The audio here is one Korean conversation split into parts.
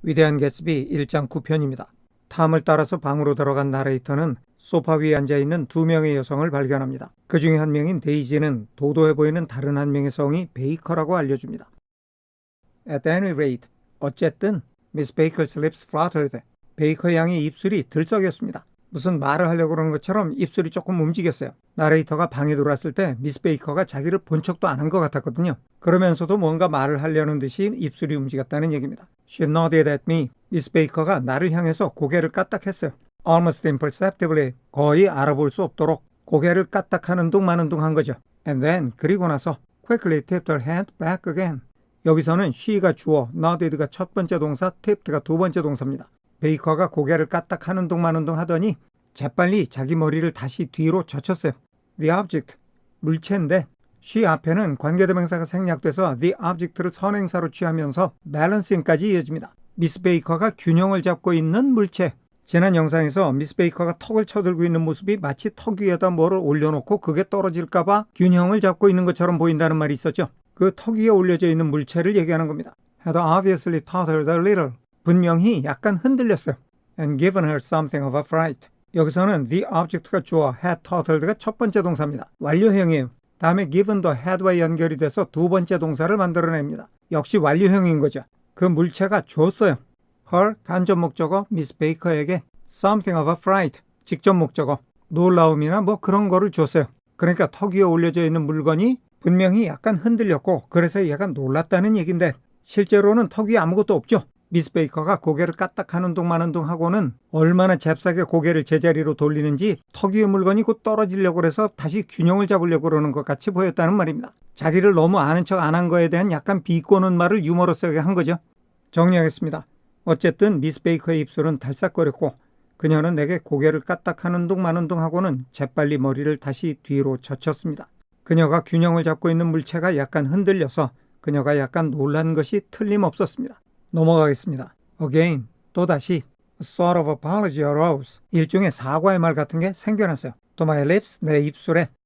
위대한 개츠비 1장 9편입니다. 탐을 따라서 방으로 들어간 나레이터는 소파 위에 앉아있는 두 명의 여성을 발견합니다. 그 중에 한 명인 데이지는 도도해 보이는 다른 한 명의 성이 베이커라고 알려줍니다. At any rate, 어쨌든 Miss Baker's lips fluttered. 베이커 양의 입술이 들썩였습니다. 무슨 말을 하려고 그러는 것처럼 입술이 조금 움직였어요. 나레이터가 방에 들어왔을 때 미스 베이커가 자기를 본 척도 안 한 것 같았거든요. 그러면서도 뭔가 말을 하려는 듯이 입술이 움직였다는 얘기입니다. She nodded at me. 미스 베이커가 나를 향해서 고개를 까딱했어요. Almost imperceptibly, 거의 알아볼 수 없도록 고개를 까딱하는 둥 마는 둥 한 거죠. And then, 그리고 나서 quickly tipped her head back again. 여기서는 she가 주어, nodded가 첫 번째 동사, tipped가 두 번째 동사입니다. 베이커가 고개를 까딱하는 둥 마는 둥 하더니 재빨리 자기 머리를 다시 뒤로 젖혔어요. The object, 물체인데 she 앞에는 관계대명사가 생략돼서 the object를 선행사로 취하면서 balancing까지 이어집니다. 미스 베이커가 균형을 잡고 있는 물체. 지난 영상에서 미스 베이커가 턱을 쳐들고 있는 모습이 마치 턱 위에다 뭐를 올려놓고 그게 떨어질까봐 균형을 잡고 있는 것처럼 보인다는 말이 있었죠. 그 턱 위에 올려져 있는 물체를 얘기하는 겁니다. Had obviously tottered a little. 분명히 약간 흔들렸어요. And given her something of a fright. 여기서는 the object가 주어, had tottered가 첫 번째 동사입니다. 완료형이에요. 다음에 given the had와 연결이 돼서 두 번째 동사를 만들어냅니다. 역시 완료형인 거죠. 그 물체가 줬어요. her 간접 목적어 미스 베이커에게 something of a fright 직접 목적어 놀라움이나 뭐 그런 거를 줬어요. 그러니까 턱 위에 올려져 있는 물건이 분명히 약간 흔들렸고 그래서 얘가 놀랐다는 얘긴데 실제로는 턱 위에 아무것도 없죠. 미스 베이커가 고개를 까딱하는 둥 마는 둥 하고는 얼마나 잽싸게 고개를 제자리로 돌리는지 턱 위의 물건이 곧 떨어지려고 해서 다시 균형을 잡으려고 그러는 것 같이 보였다는 말입니다. 자기를 너무 아는 척 안 한 거에 대한 약간 비꼬는 말을 유머러스하게 한 거죠. 정리하겠습니다. 어쨌든 미스 베이커의 입술은 달싹거렸고 그녀는 내게 고개를 까딱하는 둥 마는 둥 하고는 재빨리 머리를 다시 뒤로 젖혔습니다. 그녀가 균형을 잡고 있는 물체가 약간 흔들려서 그녀가 약간 놀란 것이 틀림없었습니다. 넘어가겠습니다. Again, 또다시 a sort of apology arose. 일종의 사과의 말 같은 게 생겨났어요. To my lips, 내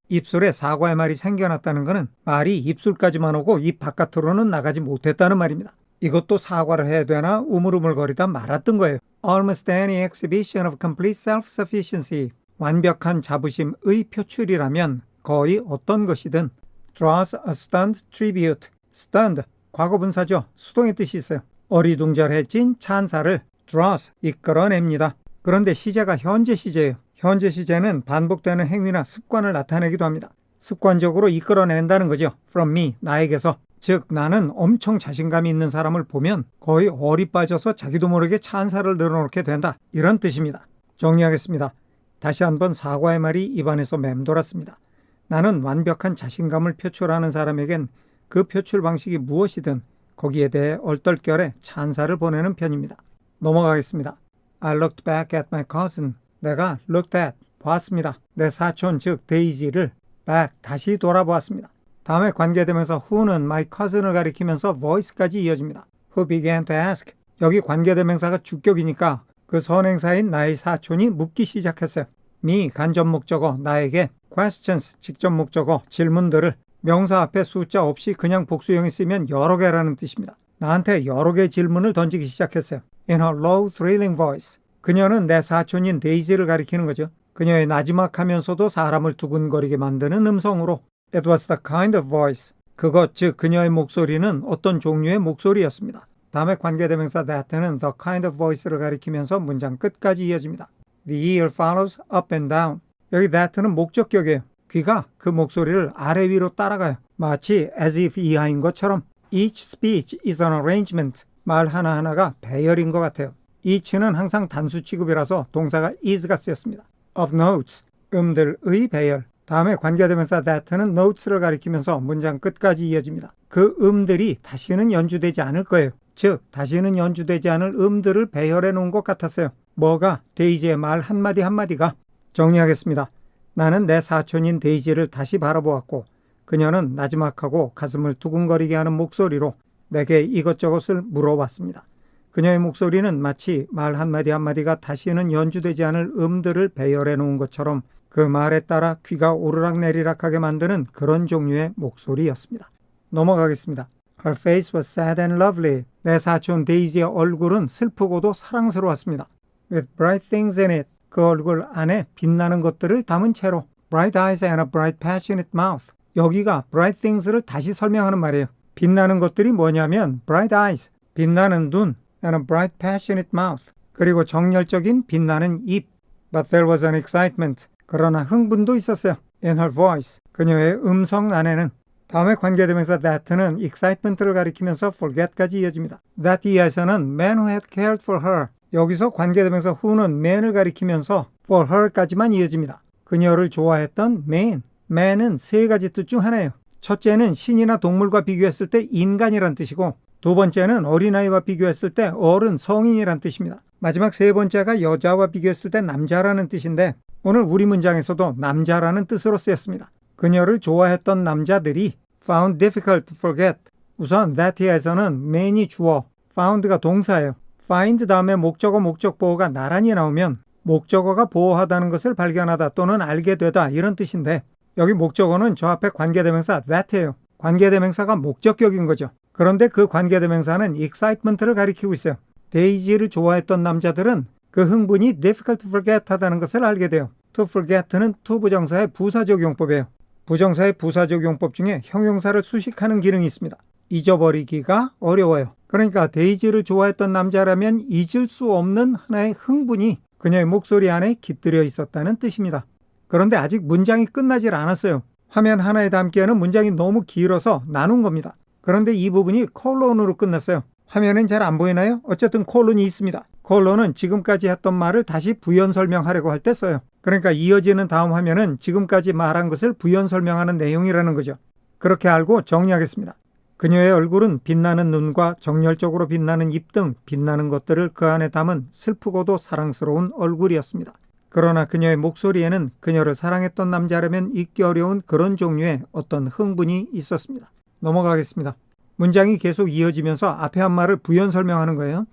입술에 사과의 말이 생겨났다는 것은 말이 입술까지만 오고 입 바깥으로는 나가지 못했다는 말입니다. 이것도 사과를 해야 되나 우물우물거리다 말았던 거예요. Almost any exhibition of complete self-sufficiency. 완벽한 자부심의 표출이라면 거의 어떤 것이든 draws a stunned tribute. stunned, 과거분사죠. 수동의 뜻이 있어요. 어리둥절해진 찬사를 draws, 이끌어냅니다. 그런데 시제가 현재 시제예요. 현재 시제는 반복되는 행위나 습관을 나타내기도 합니다. 습관적으로 이끌어낸다는 거죠. From me, 나에게서. 즉 나는 엄청 자신감이 있는 사람을 보면 거의 얼이 빠져서 자기도 모르게 찬사를 늘어놓게 된다. 이런 뜻입니다. 정리하겠습니다. 다시 한번 사과의 말이 입안에서 맴돌았습니다. 나는 완벽한 자신감을 표출하는 사람에겐 그 표출 방식이 무엇이든 거기에 대해 얼떨결에 찬사를 보내는 편입니다. 넘어가겠습니다. I looked back at my cousin. 내가 looked at, 보았습니다. 내 사촌 즉 데이지를 back, 다시 돌아보았습니다. 다음에 관계되면서 who는 my cousin을 가리키면서 voice까지 이어집니다. Who began to ask. 여기 관계대명사가 주격이니까 그 선행사인 나의 사촌이 묻기 시작했어요. me, 간접 목적어, 나에게 questions, 직접 목적어, 질문들을 명사 앞에 숫자 없이 그냥 복수형이 쓰면 여러 개라는 뜻입니다. 나한테 여러 개의 질문을 던지기 시작했어요. In her low, thrilling voice. 그녀는 내 사촌인 데이지를 가리키는 거죠. 그녀의 나지막하면서도 사람을 두근거리게 만드는 음성으로 It was the kind of voice. 그것, 즉 그녀의 목소리는 어떤 종류의 목소리였습니다. 다음에 관계대명사 that는 the kind of voice를 가리키면서 문장 끝까지 이어집니다. The ear follows up and down. 여기 that는 목적격이에요. 귀가 그 목소리를 아래 위로 따라가요. 마치 as if 이하인 것처럼 Each speech is an arrangement. 말 하나하나가 배열인 것 같아요. each는 항상 단수 취급이라서 동사가 is가 쓰였습니다. of notes, 음들의 배열. 다음에 관계대명사 that는 notes를 가리키면서 문장 끝까지 이어집니다. 그 음들이 다시는 연주되지 않을 거예요. 즉 다시는 연주되지 않을 음들을 배열해 놓은 것 같았어요. 뭐가? 데이지의 말 한마디 한마디가. 정리하겠습니다. 나는 내 사촌인 데이지를 다시 바라보았고 그녀는 나지막하고 가슴을 두근거리게 하는 목소리로 내게 이것저것을 물어봤습니다. 그녀의 목소리는 마치 말 한마디 한마디가 다시는 연주되지 않을 음들을 배열해 놓은 것처럼 그 말에 따라 귀가 오르락내리락하게 만드는 그런 종류의 목소리였습니다. 넘어가겠습니다. Her face was sad and lovely. 내 사촌 데이지의 얼굴은 슬프고도 사랑스러웠습니다. With bright things in it. 그 얼굴 안에 빛나는 것들을 담은 채로 bright eyes and a bright passionate mouth. 여기가 bright things를 다시 설명하는 말이에요. 빛나는 것들이 뭐냐면 bright eyes, 빛나는 눈, and a bright passionate mouth. 그리고 정열적인 빛나는 입. But there was an excitement. 그러나 흥분도 있었어요. In her voice. 그녀의 음성 안에는. 다음에 관계대명사 that는 excitement를 가리키면서 forget까지 이어집니다. that 이하에서는 man who had cared for her. 여기서 관계대명사 who는 man을 가리키면서 for her까지만 이어집니다. 그녀를 좋아했던 man. man은 세 가지 뜻 중 하나예요. 첫째는 신이나 동물과 비교했을 때 인간이란 뜻이고 두 번째는 어린아이와 비교했을 때 어른, 성인이란 뜻입니다. 마지막 세 번째가 여자와 비교했을 때 남자라는 뜻인데 오늘 우리 문장에서도 남자라는 뜻으로 쓰였습니다. 그녀를 좋아했던 남자들이 found difficult to forget. 우선 that에서는 man이 주어, found가 동사예요. find 다음에 목적어, 목적보호가 나란히 나오면 목적어가 보호하다는 것을 발견하다 또는 알게 되다 이런 뜻인데 여기 목적어는 저 앞에 관계대명사 that예요. 관계대명사가 목적격인 거죠. 그런데 그 관계대명사는 excitement를 가리키고 있어요. 데이지를 좋아했던 남자들은 그 흥분이 difficult to forget 하다는 것을 알게 돼요. to forget는 to 부정사의 부사적용법이에요. 부정사의 부사적용법 중에 형용사를 수식하는 기능이 있습니다. 잊어버리기가 어려워요. 그러니까 데이지를 좋아했던 남자라면 잊을 수 없는 하나의 흥분이 그녀의 목소리 안에 깃들여 있었다는 뜻입니다. 그런데 아직 문장이 끝나질 않았어요. 화면 하나에 담기에는 문장이 너무 길어서 나눈 겁니다. 그런데 이 부분이 콜론으로 끝났어요. 화면은 잘 안 보이나요? 어쨌든 콜론이 있습니다. 콜론은 지금까지 했던 말을 다시 부연 설명하려고 할 때 써요. 그러니까 이어지는 다음 화면은 지금까지 말한 것을 부연 설명하는 내용이라는 거죠. 그렇게 알고 정리하겠습니다. 그녀의 얼굴은 빛나는 눈과 정열적으로 빛나는 입 등 빛나는 것들을 그 안에 담은 슬프고도 사랑스러운 얼굴이었습니다. 그러나 그녀의 목소리에는 그녀를 사랑했던 남자라면 잊기 어려운 그런 종류의 어떤 흥분이 있었습니다. 넘어가겠습니다. 문장이 계속 이어지면서 앞에 한 말을 부연 설명하는 거예요.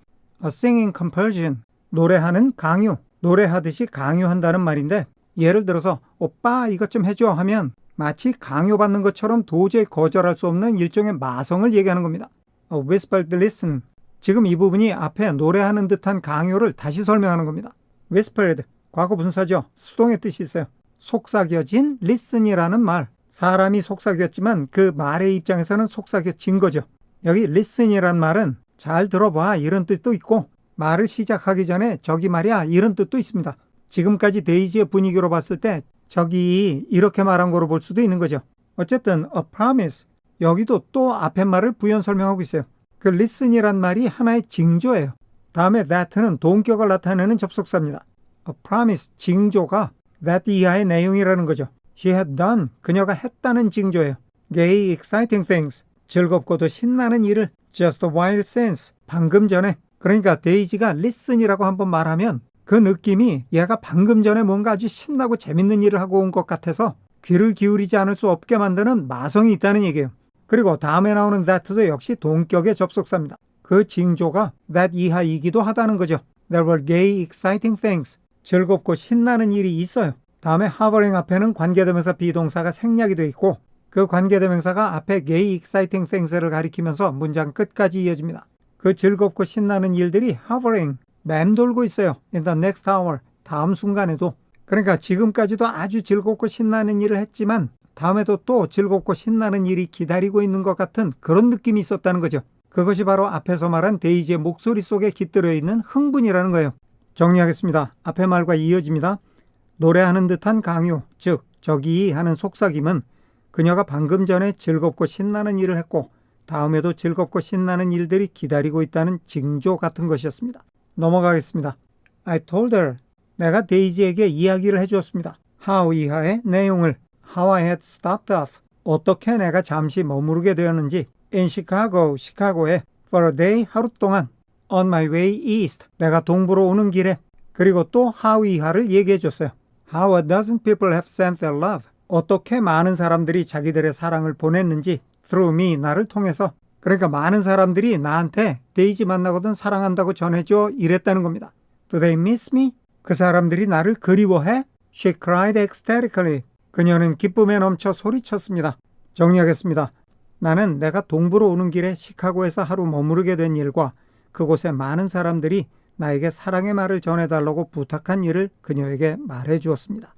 A singing compulsion, 노래하는 강요, 노래하듯이 강요한다는 말인데 예를 들어서 오빠 이것 좀 해줘 하면 마치 강요받는 것처럼 도저히 거절할 수 없는 일종의 마성을 얘기하는 겁니다. A whispered listen, 지금 이 부분이 앞에 노래하는 듯한 강요를 다시 설명하는 겁니다. whispered, 과거 분사죠. 수동의 뜻이 있어요. 속삭여진 listen이라는 말, 사람이 속삭였지만 그 말의 입장에서는 속삭여진 거죠. 여기 listen이란 말은 잘 들어봐 이런 뜻도 있고 말을 시작하기 전에 저기 말이야 이런 뜻도 있습니다. 지금까지 데이지의 분위기로 봤을 때 저기 이렇게 말한 거로 볼 수도 있는 거죠. 어쨌든 a promise, 여기도 또 앞에 말을 부연 설명하고 있어요. 그 listen이란 말이 하나의 징조예요. 다음에 that는 동격을 나타내는 접속사입니다. A promise, 징조가 that 이하의 내용이라는 거죠. She had done, 그녀가 했다는 징조예요. Gay, exciting things, 즐겁고도 신나는 일을 just a while since, 방금 전에. 그러니까 데이지가 listen이라고 한번 말하면 그 느낌이 얘가 방금 전에 뭔가 아주 신나고 재밌는 일을 하고 온 것 같아서 귀를 기울이지 않을 수 없게 만드는 마성이 있다는 얘기예요. 그리고 다음에 나오는 that도 역시 동격의 접속사입니다. 그 징조가 that 이하이기도 하다는 거죠. There were gay, exciting things, 즐겁고 신나는 일이 있어요. 다음에 hovering 앞에는 관계대명사 비동사가 생략이 되어 있고 그 관계대명사가 앞에 gay, exciting things를 가리키면서 문장 끝까지 이어집니다. 그 즐겁고 신나는 일들이 hovering, 맴돌고 있어요. In the next hour, 다음 순간에도. 그러니까 지금까지도 아주 즐겁고 신나는 일을 했지만 다음에도 또 즐겁고 신나는 일이 기다리고 있는 것 같은 그런 느낌이 있었다는 거죠. 그것이 바로 앞에서 말한 데이지의 목소리 속에 깃들어 있는 흥분이라는 거예요. 정리하겠습니다. 앞에 말과 이어집니다. 노래하는 듯한 강요, 즉 저기 하는 속삭임은 그녀가 방금 전에 즐겁고 신나는 일을 했고 다음에도 즐겁고 신나는 일들이 기다리고 있다는 징조 같은 것이었습니다. 넘어가겠습니다. I told her, 내가 데이지에게 이야기를 해주었습니다. How 이하의 내용을, How I had stopped off, 어떻게 내가 잠시 머무르게 되었는지, In Chicago, 시카고에, For a day, 하루 동안, On my way east, 내가 동부로 오는 길에, 그리고 또 How 이하를 얘기해줬어요. How a dozen people have sent their love, 어떻게 많은 사람들이 자기들의 사랑을 보냈는지, Through me, 나를 통해서. 그러니까 많은 사람들이 나한테 데이지 만나거든 사랑한다고 전해줘 이랬다는 겁니다. Do they miss me? 그 사람들이 나를 그리워해? She cried ecstatically. 그녀는 기쁨에 넘쳐 소리쳤습니다. 정리하겠습니다. 나는 내가 동부로 오는 길에 시카고에서 하루 머무르게 된 일과 그곳에 많은 사람들이 나에게 사랑의 말을 전해달라고 부탁한 일을 그녀에게 말해 주었습니다.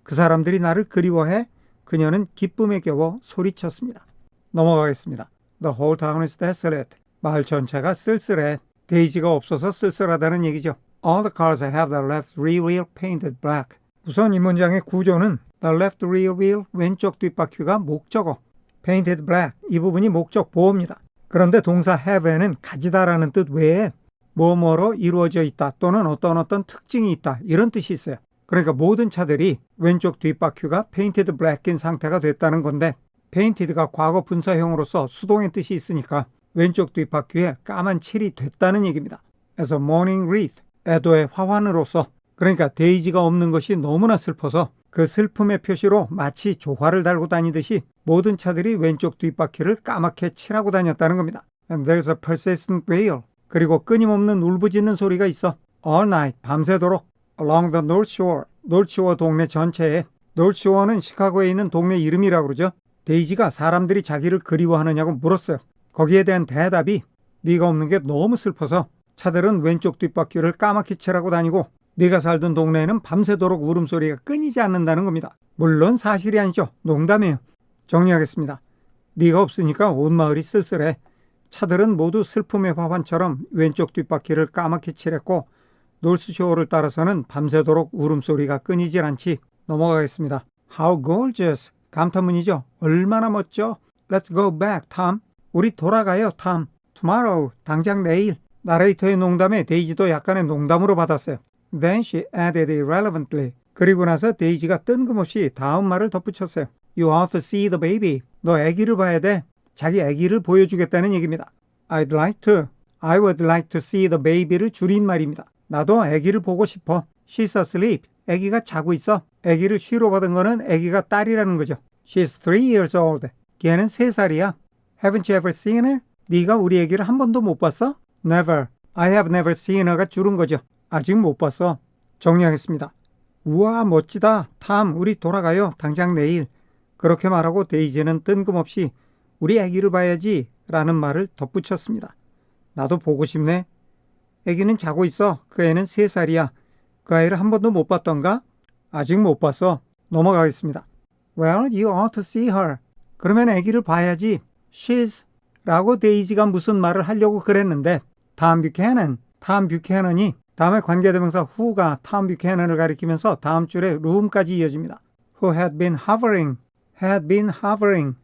그 사람들이 나를 그리워해 그녀는 기쁨에 겨워 소리쳤습니다. 넘어가겠습니다. The whole town is desolate. 마을 전체가 쓸쓸해. 데이지가 없어서 쓸쓸하다는 얘기죠. All the cars have the left rear wheel painted black. 우선 이 문장의 구조는 the left rear wheel 왼쪽 뒷바퀴가 목적어 painted black 이 부분이 목적 보어입니다. 그런데 동사 have에는 가지다라는 뜻 외에 뭐뭐로 이루어져 있다 또는 어떤 특징이 있다 이런 뜻이 있어요. 그러니까 모든 차들이 왼쪽 뒷바퀴가 painted black인 상태가 됐다는 건데 painted가 과거 분사형으로서 수동의 뜻이 있으니까 왼쪽 뒷바퀴에 까만 칠이 됐다는 얘기입니다. 그래서 mourning wreath, 애도의 화환으로서 그러니까 데이지가 없는 것이 너무나 슬퍼서 그 슬픔의 표시로 마치 조화를 달고 다니듯이 모든 차들이 왼쪽 뒷바퀴를 까맣게 칠하고 다녔다는 겁니다. And there's a persistent wail. 그리고 끊임없는 울부짖는 소리가 있어. All night, 밤새도록. Along the North Shore, 노르시워 동네 전체에 노르시워는 시카고에 있는 동네 이름이라고 그러죠. 데이지가 사람들이 자기를 그리워하느냐고 물었어요. 거기에 대한 대답이 네가 없는 게 너무 슬퍼서 차들은 왼쪽 뒷바퀴를 까맣게 칠하고 다니고 네가 살던 동네에는 밤새도록 울음소리가 끊이지 않는다는 겁니다. 물론 사실이 아니죠. 농담이에요. 정리하겠습니다. 네가 없으니까 온 마을이 쓸쓸해. 차들은 모두 슬픔의 화환처럼 왼쪽 뒷바퀴를 까맣게 칠했고 노스쇼어를 따라서는 밤새도록 울음소리가 끊이질 않지. 넘어가겠습니다. How gorgeous. 감탄문이죠. 얼마나 멋져. Let's go back, Tom. 우리 돌아가요, Tom. Tomorrow. 당장 내일. 나레이터의 농담에 데이지도 약간의 농담으로 받았어요. Then she added irrelevantly. 그리고 나서 데이지가 뜬금없이 다음 말을 덧붙였어요. You ought to see the baby. 너 아기를 봐야 돼. 자기 아기를 보여주겠다는 얘기입니다. I would like to see the baby를 줄인 말입니다. 나도 아기를 보고 싶어. She's asleep. 아기가 자고 있어. 아기를 쉬러 받은 거는 아기가 딸이라는 거죠. She's 3 years old. 걔는 3살이야. Haven't you ever seen her? 네가 우리 아기를 한 번도 못 봤어? Never. I have never seen her가 줄은 거죠. 아직 못 봤어. 정리하겠습니다. 우와 멋지다. 탐 우리 돌아가요. 당장 내일. 그렇게 말하고 데이지는 뜬금없이 우리 아기를 봐야지 라는 말을 덧붙였습니다. 나도 보고 싶네. 아기는 자고 있어. 그 애는 3살이야. 그 아이를 한 번도 못 봤던가? 아직 못 봤어. 넘어가겠습니다. Well, you ought to see her. 그러면 아기를 봐야지. She's 라고 데이지가 무슨 말을 하려고 그랬는데 탐 뷰캐넌이 다음에 관계대명사 who가 탐 뷰캐넌을 가리키면서 다음 줄에 room까지 이어집니다. Who had been hovering.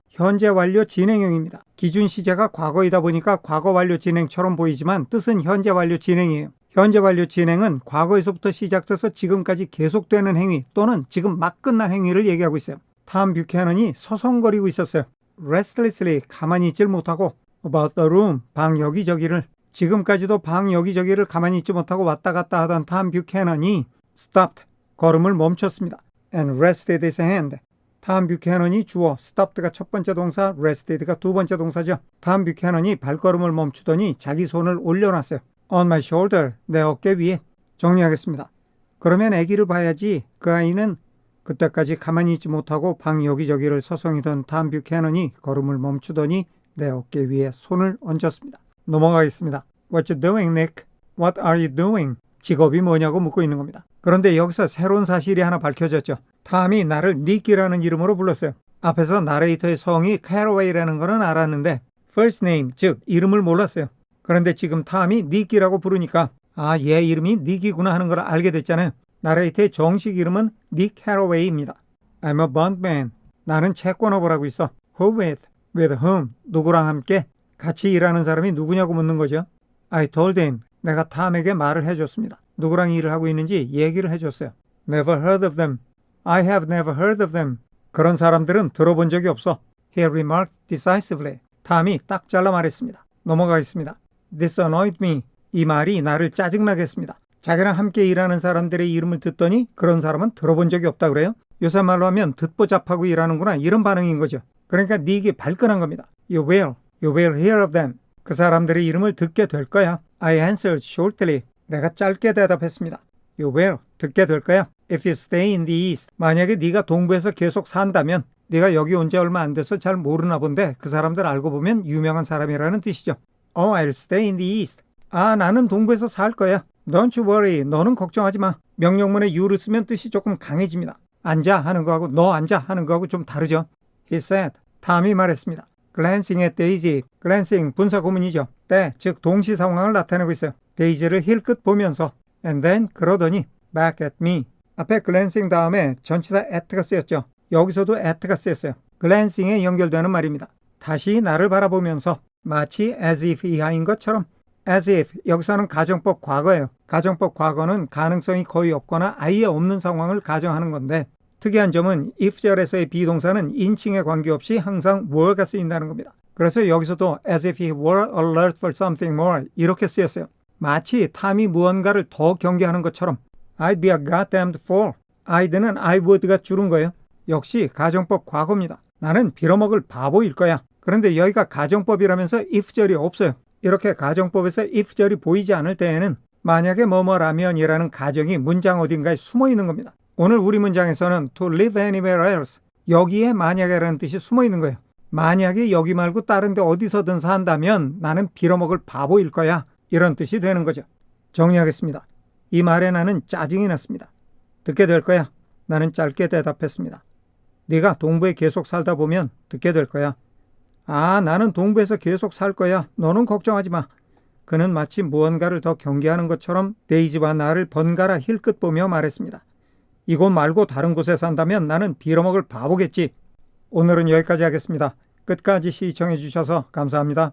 현재 완료 진행형입니다. 기준 시제가 과거이다 보니까 과거 완료 진행처럼 보이지만 뜻은 현재 완료 진행이에요. 현재 완료 진행은 과거에서부터 시작돼서 지금까지 계속되는 행위 또는 지금 막 끝난 행위를 얘기하고 있어요. 탐 뷰캐넌이 서성거리고 있었어요. Restlessly 가만히 있질 못하고 about the room 방 여기저기를 지금까지도 방 여기저기를 가만히 있지 못하고 왔다 갔다 하던 탐 뷰캐넌이 stopped 걸음을 멈췄습니다. and rested his hand 탐 뷰캐넌이 주어 stopped가 첫 번째 동사 rested가 두 번째 동사죠. 탐 뷰캐넌이 발걸음을 멈추더니 자기 손을 올려놨어요. on my shoulder 내 어깨 위에. 정리하겠습니다. 그러면 아기를 봐야지. 그 아이는 그때까지 가만히 있지 못하고 방 여기저기를 서성이던 탐 뷰캐넌이 걸음을 멈추더니 내 어깨 위에 손을 얹었습니다. 넘어가겠습니다. What you doing, Nick? What are you doing? 직업이 뭐냐고 묻고 있는 겁니다. 그런데 여기서 새로운 사실이 하나 밝혀졌죠. 탐이 나를 닉이라는 이름으로 불렀어요. 앞에서 나레이터의 성이 캐러웨이라는 거는 알았는데 first name, 즉 이름을 몰랐어요. 그런데 지금 탐이 닉이라고 부르니까 얘 이름이 닉이구나 하는 걸 알게 됐잖아요. 나레이터의 정식 이름은 닉 캐러웨이입니다. I'm a bondman. 나는 채권업을 하고 있어. Who with? With whom? 누구랑 함께? 같이 일하는 사람이 누구냐고 묻는 거죠. I told him. 내가 탐에게 말을 해줬습니다. 누구랑 일을 하고 있는지 얘기를 해줬어요. Never heard of them. I have never heard of them. 그런 사람들은 들어본 적이 없어. He remarked decisively. 탐이 딱 잘라 말했습니다. 넘어가겠습니다. This annoyed me. 이 말이 나를 짜증나게 했습니다. 자기랑 함께 일하는 사람들의 이름을 듣더니 그런 사람은 들어본 적이 없다 그래요? 요새 말로 하면 듣보잡하고 일하는구나 이런 반응인 거죠. 그러니까 닉이 발끈한 겁니다. You will hear of them. 그 사람들의 이름을 듣게 될 거야. I answered shortly. 내가 짧게 대답했습니다. You will. 듣게 될 거야. If you stay in the east. 만약에 네가 동부에서 계속 산다면 네가 여기 온 지 얼마 안 돼서 잘 모르나 본데 그 사람들 알고 보면 유명한 사람이라는 뜻이죠. Oh, I'll stay in the east. 아, 나는 동부에서 살 거야. Don't you worry. 너는 걱정하지 마. 명령문에 you를 쓰면 뜻이 조금 강해집니다. 앉아 하는 거하고 너 앉아 하는 거하고 좀 다르죠. He said. 탐이 말했습니다. Glancing at Daisy. Glancing 분사 구문이죠. 때, 즉 동시 상황을 나타내고 있어요. 데이지를 힐끗 보면서 and then 그러더니 back at me. 앞에 glancing 다음에 전치사 at가 쓰였죠. 여기서도 at가 쓰였어요. glancing에 연결되는 말입니다. 다시 나를 바라보면서 마치 as if 이하인 것처럼 as if 여기서는 가정법 과거예요. 가정법 과거는 가능성이 거의 없거나 아예 없는 상황을 가정하는 건데 특이한 점은 if절에서의 비동사는 인칭에 관계없이 항상 were가 쓰인다는 겁니다. 그래서 여기서도 as if he were alert for something more 이렇게 쓰였어요. 마치 탐이 무언가를 더 경계하는 것처럼 I'd be a goddamned fool. I'd는 I would가 줄은 거예요. 역시 가정법 과거입니다. 나는 빌어먹을 바보일 거야. 그런데 여기가 가정법이라면서 if절이 없어요. 이렇게 가정법에서 if절이 보이지 않을 때에는 만약에 뭐뭐라면이라는 가정이 문장 어딘가에 숨어 있는 겁니다. 오늘 우리 문장에서는 to live anywhere else 여기에 만약에라는 뜻이 숨어 있는 거예요. 만약에 여기 말고 다른 데 어디서든 산다면 나는 빌어먹을 바보일 거야. 이런 뜻이 되는 거죠. 정리하겠습니다. 이 말에 나는 짜증이 났습니다. 듣게 될 거야. 나는 짧게 대답했습니다. 네가 동부에 계속 살다 보면 듣게 될 거야. 아, 나는 동부에서 계속 살 거야. 너는 걱정하지 마. 그는 마치 무언가를 더 경계하는 것처럼 데이지와 나를 번갈아 힐끗 보며 말했습니다. 이곳 말고 다른 곳에 산다면 나는 빌어먹을 바보겠지. 오늘은 여기까지 하겠습니다. 끝까지 시청해 주셔서 감사합니다.